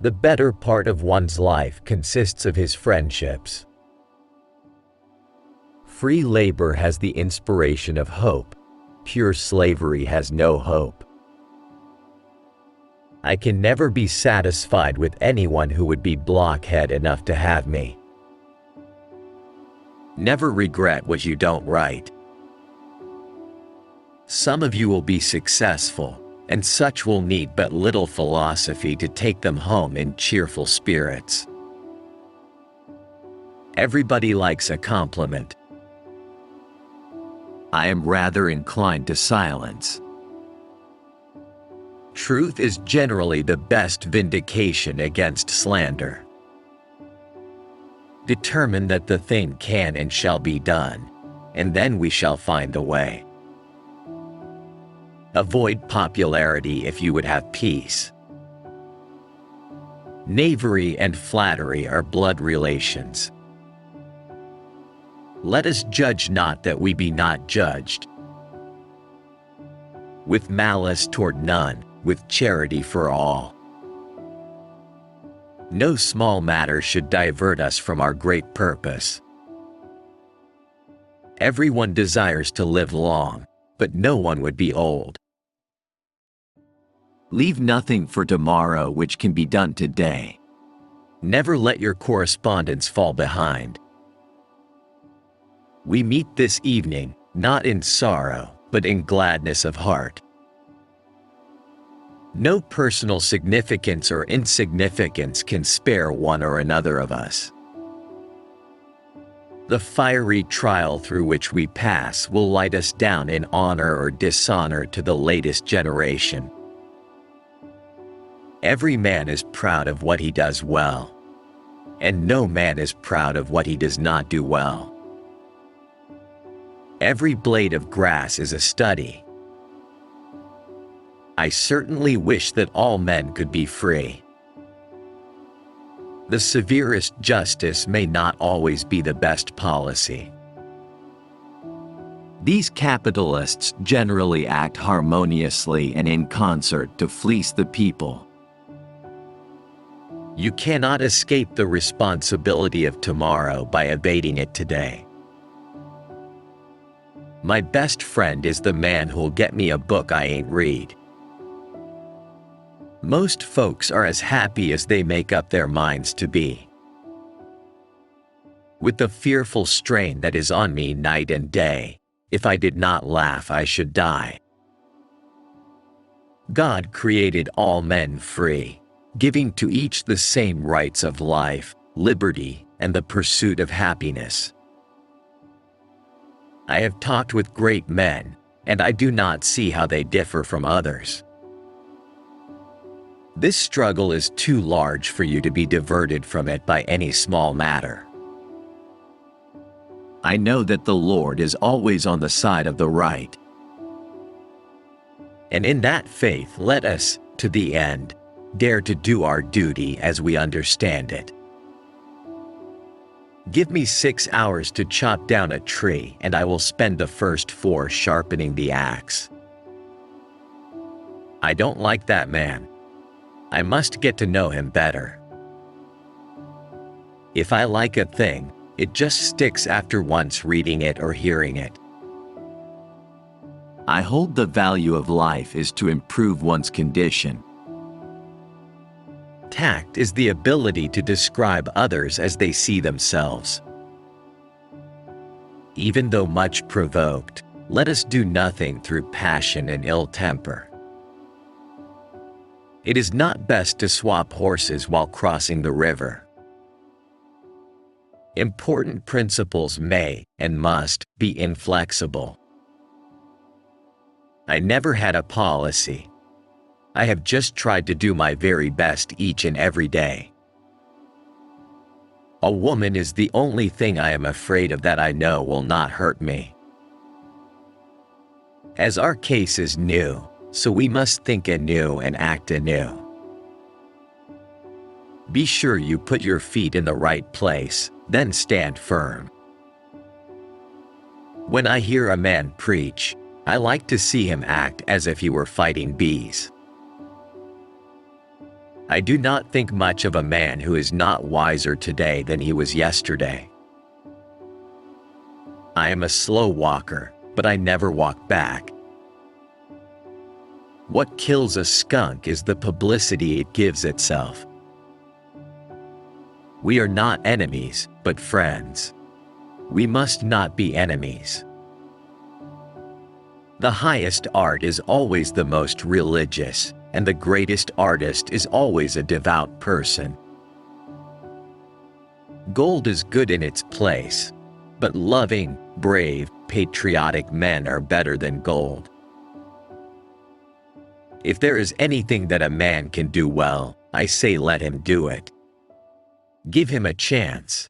The better part of one's life consists of his friendships. Free labor has the inspiration of hope. Pure slavery has no hope. I can never be satisfied with anyone who would be blockhead enough to have me. Never regret what you don't write. Some of you will be successful, and such will need but little philosophy to take them home in cheerful spirits. Everybody likes a compliment. I am rather inclined to silence. Truth is generally the best vindication against slander. Determine that the thing can and shall be done, and then we shall find the way. Avoid popularity if you would have peace. Knavery and flattery are blood relations. Let us judge not that we be not judged. With malice toward none, with charity for all. No small matter should divert us from our great purpose. Everyone desires to live long, but no one would be old. Leave nothing for tomorrow which can be done today. Never let your correspondence fall behind. We meet this evening, not in sorrow, but in gladness of heart. No personal significance or insignificance can spare one or another of us. The fiery trial through which we pass will light us down in honor or dishonor to the latest generation. Every man is proud of what he does well, and no man is proud of what he does not do well. Every blade of grass is a study. I certainly wish that all men could be free. The severest justice may not always be the best policy. These capitalists generally act harmoniously and in concert to fleece the people. You cannot escape the responsibility of tomorrow by evading it today. My best friend is the man who'll get me a book I ain't read. Most folks are as happy as they make up their minds to be. With the fearful strain that is on me night and day, if I did not laugh I should die. God created all men free, giving to each the same rights of life, liberty, and the pursuit of happiness. I have talked with great men, and I do not see how they differ from others. This struggle is too large for you to be diverted from it by any small matter. I know that the Lord is always on the side of the right. And in that faith let us, to the end, dare to do our duty as we understand it. Give me 6 hours to chop down a tree, and I will spend the first 4 sharpening the axe. I don't like that man. I must get to know him better. If I like a thing, it just sticks after once reading it or hearing it. I hold the value of life is to improve one's condition. Tact is the ability to describe others as they see themselves. Even though much provoked, let us do nothing through passion and ill temper. It is not best to swap horses while crossing the river. Important principles may, and must, be inflexible. I never had a policy. I have just tried to do my very best each and every day. A woman is the only thing I am afraid of that I know will not hurt me. As our case is new, so we must think anew and act anew. Be sure you put your feet in the right place, then stand firm. When I hear a man preach, I like to see him act as if he were fighting bees. I do not think much of a man who is not wiser today than he was yesterday. I am a slow walker, but I never walk back. What kills a skunk is the publicity it gives itself. We are not enemies, but friends. We must not be enemies. The highest art is always the most religious, and the greatest artist is always a devout person. Gold is good in its place, but loving, brave, patriotic men are better than gold. If there is anything that a man can do well, I say let him do it. Give him a chance.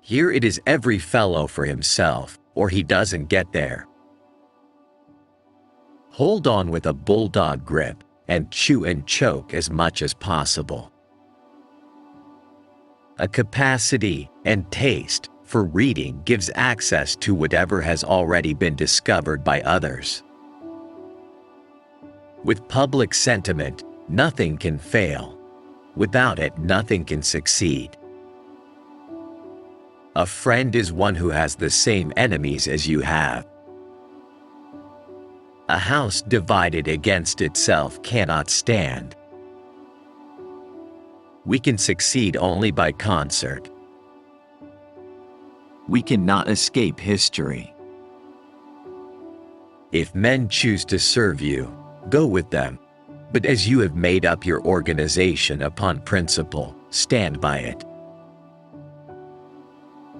Here it is every fellow for himself, or he doesn't get there. Hold on with a bulldog grip, and chew and choke as much as possible. A capacity and taste for reading gives access to whatever has already been discovered by others. With public sentiment, nothing can fail. Without it, nothing can succeed. A friend is one who has the same enemies as you have. A house divided against itself cannot stand. We can succeed only by concert. We cannot escape history. If men choose to serve you, go with them. But as you have made up your organization upon principle, stand by it.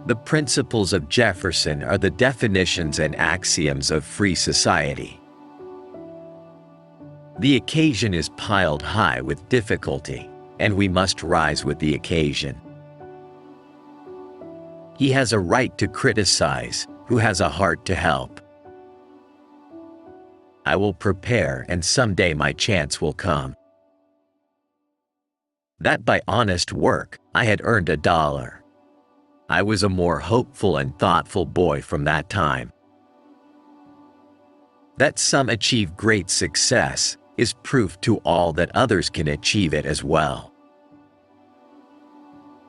The principles of Jefferson are the definitions and axioms of free society. The occasion is piled high with difficulty, and we must rise with the occasion. He has a right to criticize, who has a heart to help. I will prepare, and someday my chance will come. That by honest work, I had earned $1. I was a more hopeful and thoughtful boy from that time. That some achieve great success is proof to all that others can achieve it as well.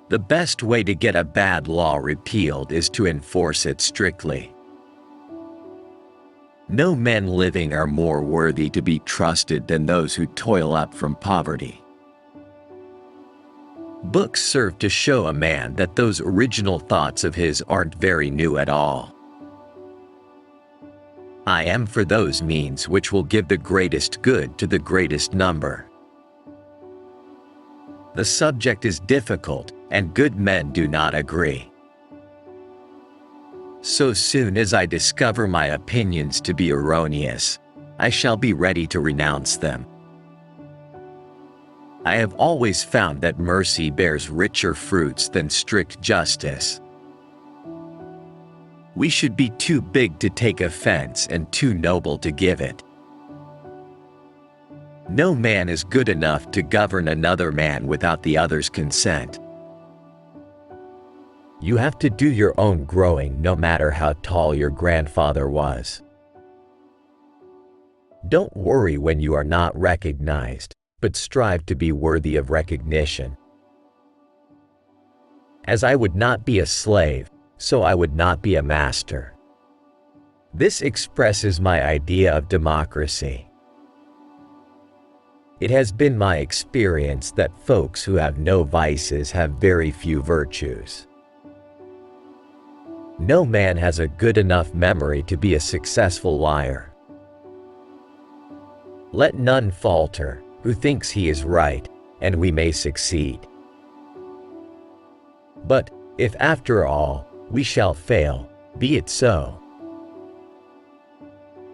The best way to get a bad law repealed is to enforce it strictly. No men living are more worthy to be trusted than those who toil up from poverty. Books serve to show a man that those original thoughts of his aren't very new at all. I am for those means which will give the greatest good to the greatest number. The subject is difficult, and good men do not agree. So soon as I discover my opinions to be erroneous, I shall be ready to renounce them. I have always found that mercy bears richer fruits than strict justice. We should be too big to take offense and too noble to give it. No man is good enough to govern another man without the other's consent. You have to do your own growing no matter how tall your grandfather was. Don't worry when you are not recognized, but strive to be worthy of recognition. As I would not be a slave, so I would not be a master. This expresses my idea of democracy. It has been my experience that folks who have no vices have very few virtues. No man has a good enough memory to be a successful liar. Let none falter who thinks he is right, and we may succeed. But if after all we shall fail, be it so.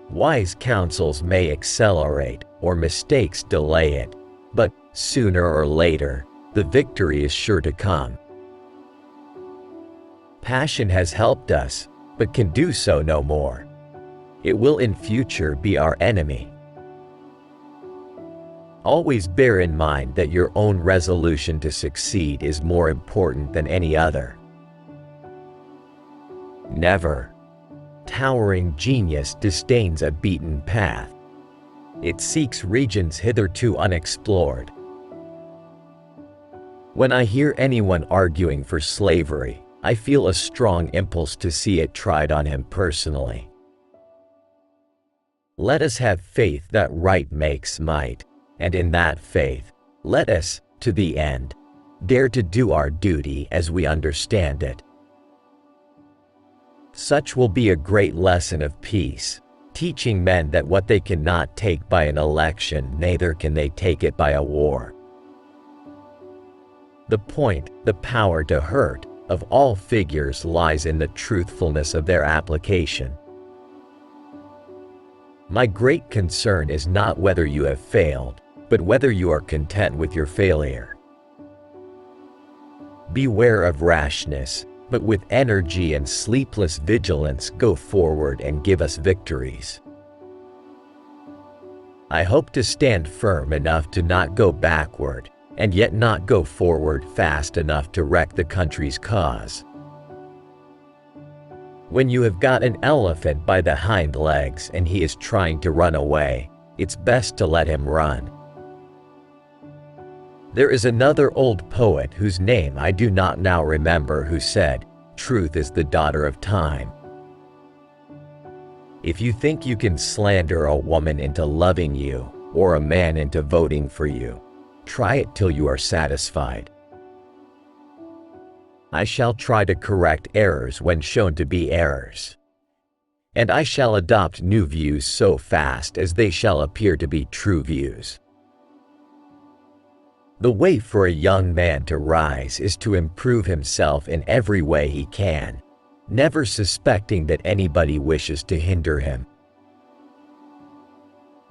Wise counsels may accelerate, or mistakes delay it, but sooner or later, the victory is sure to come. Passion has helped us, but can do so no more. It will in future be our enemy. Always bear in mind that your own resolution to succeed is more important than any other. Never. Towering genius disdains a beaten path. It seeks regions hitherto unexplored. When I hear anyone arguing for slavery, I feel a strong impulse to see it tried on him personally. Let us have faith that right makes might, and in that faith, let us, to the end, dare to do our duty as we understand it. Such will be a great lesson of peace, teaching men that what they cannot take by an election, neither can they take it by a war. The point, the power to hurt, of all figures lies in the truthfulness of their application. My great concern is not whether you have failed, but whether you are content with your failure. Beware of rashness, but with energy and sleepless vigilance go forward and give us victories. I hope to stand firm enough to not go backward, and yet not go forward fast enough to wreck the country's cause. When you have got an elephant by the hind legs and he is trying to run away, it's best to let him run. There is another old poet whose name I do not now remember who said, "Truth is the daughter of time." If you think you can slander a woman into loving you, or a man into voting for you, try it till you are satisfied. I shall try to correct errors when shown to be errors. And I shall adopt new views so fast as they shall appear to be true views. The way for a young man to rise is to improve himself in every way he can, never suspecting that anybody wishes to hinder him.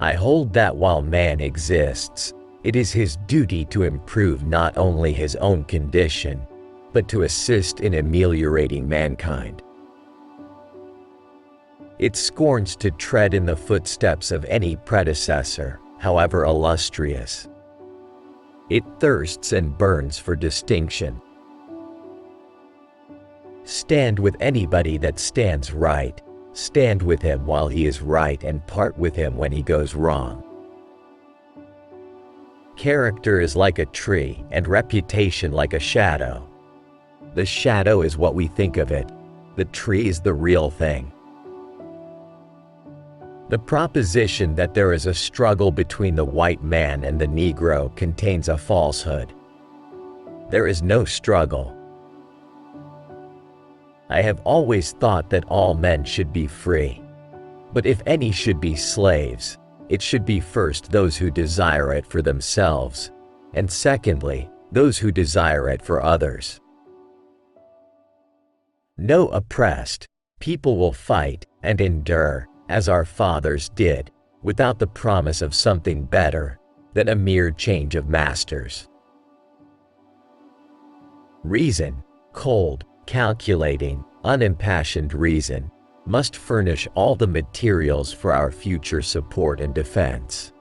I hold that while man exists, it is his duty to improve not only his own condition, but to assist in ameliorating mankind. It scorns to tread in the footsteps of any predecessor, however illustrious. It thirsts and burns for distinction. Stand with anybody that stands right, stand with him while he is right and part with him when he goes wrong. Character is like a tree and reputation like a shadow. The shadow is what we think of it, the tree is the real thing. The proposition that there is a struggle between the white man and the Negro contains a falsehood. There is no struggle. I have always thought that all men should be free. But if any should be slaves, it should be first those who desire it for themselves, and secondly, those who desire it for others. No oppressed people will fight and endure, as our fathers did, without the promise of something better than a mere change of masters. Reason, cold, calculating, unimpassioned reason, must furnish all the materials for our future support and defense.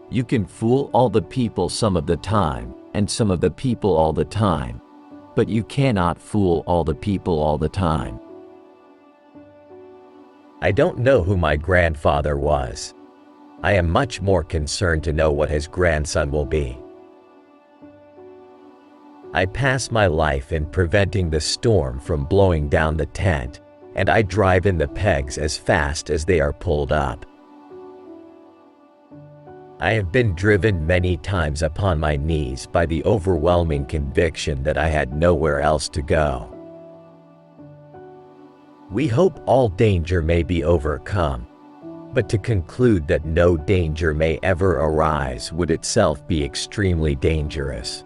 You can fool all the people some of the time, and some of the people all the time, but you cannot fool all the people all the time. I don't know who my grandfather was. I am much more concerned to know what his grandson will be. I pass my life in preventing the storm from blowing down the tent, and I drive in the pegs as fast as they are pulled up. I have been driven many times upon my knees by the overwhelming conviction that I had nowhere else to go. We hope all danger may be overcome, but to conclude that no danger may ever arise would itself be extremely dangerous.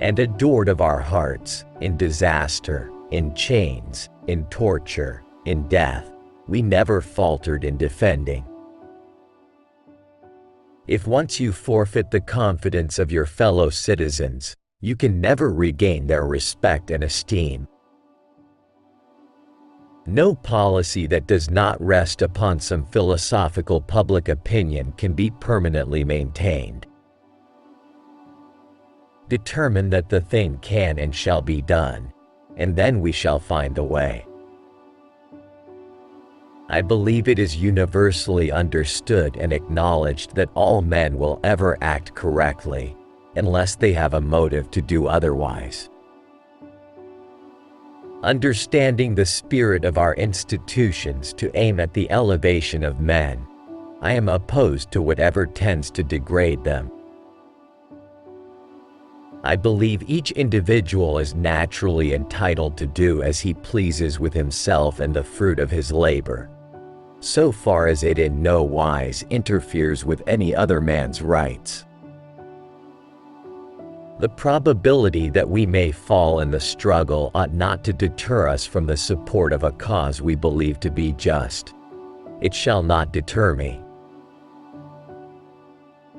And adored of our hearts, in disaster, in chains, in torture, in death, we never faltered in defending. If once you forfeit the confidence of your fellow citizens, you can never regain their respect and esteem. No policy that does not rest upon some philosophical public opinion can be permanently maintained. Determine that the thing can and shall be done, and then we shall find a way. I believe it is universally understood and acknowledged that all men will ever act correctly, unless they have a motive to do otherwise. Understanding the spirit of our institutions to aim at the elevation of men, I am opposed to whatever tends to degrade them. I believe each individual is naturally entitled to do as he pleases with himself and the fruit of his labor, so far as it in no wise interferes with any other man's rights. The probability that we may fall in the struggle ought not to deter us from the support of a cause we believe to be just. It shall not deter me.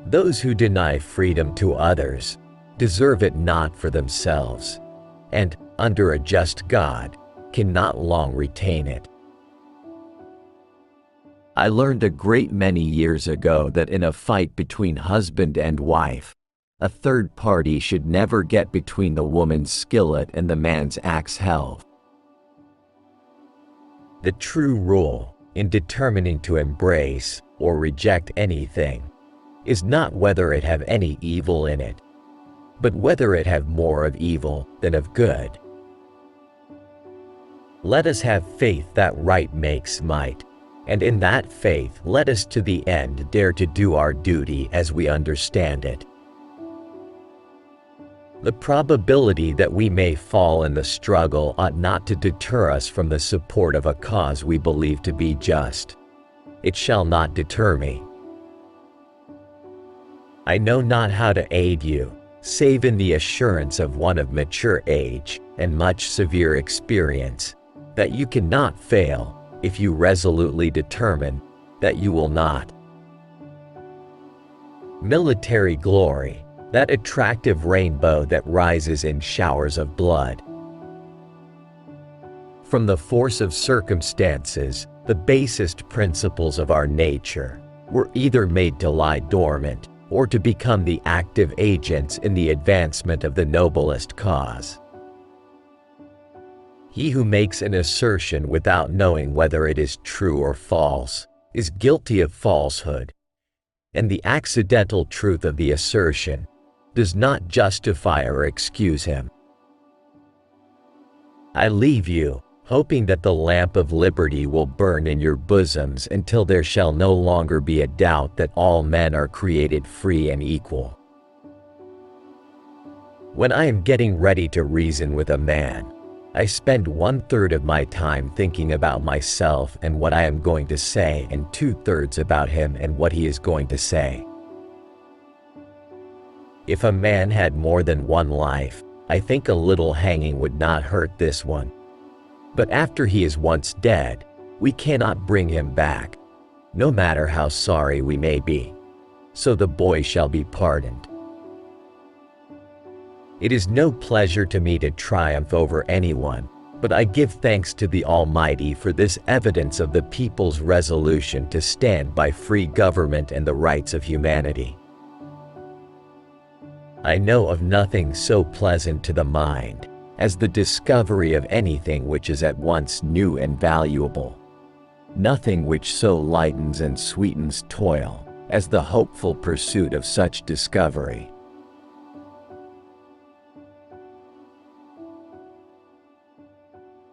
Those who deny freedom to others deserve it not for themselves, and, under a just God, cannot long retain it. I learned a great many years ago that in a fight between husband and wife, a third party should never get between the woman's skillet and the man's axe helve. The true rule in determining to embrace or reject anything is not whether it have any evil in it, but whether it have more of evil than of good. Let us have faith that right makes might, and in that faith let us to the end dare to do our duty as we understand it. The probability that we may fall in the struggle ought not to deter us from the support of a cause we believe to be just. It shall not deter me. I know not how to aid you, save in the assurance of one of mature age and much severe experience, that you cannot fail if you resolutely determine that you will not. Military glory, that attractive rainbow that rises in showers of blood. From the force of circumstances, the basest principles of our nature were either made to lie dormant or to become the active agents in the advancement of the noblest cause. He who makes an assertion without knowing whether it is true or false is guilty of falsehood, and the accidental truth of the assertion does not justify or excuse him. I leave you, hoping that the lamp of liberty will burn in your bosoms until there shall no longer be a doubt that all men are created free and equal. When I am getting ready to reason with a man, I spend 1/3 of my time thinking about myself and what I am going to say, and 2/3 about him and what he is going to say. If a man had more than one life, I think a little hanging would not hurt this one. But after he is once dead, we cannot bring him back, no matter how sorry we may be. So the boy shall be pardoned. It is no pleasure to me to triumph over anyone, but I give thanks to the Almighty for this evidence of the people's resolution to stand by free government and the rights of humanity. I know of nothing so pleasant to the mind as the discovery of anything which is at once new and valuable, nothing which so lightens and sweetens toil as the hopeful pursuit of such discovery.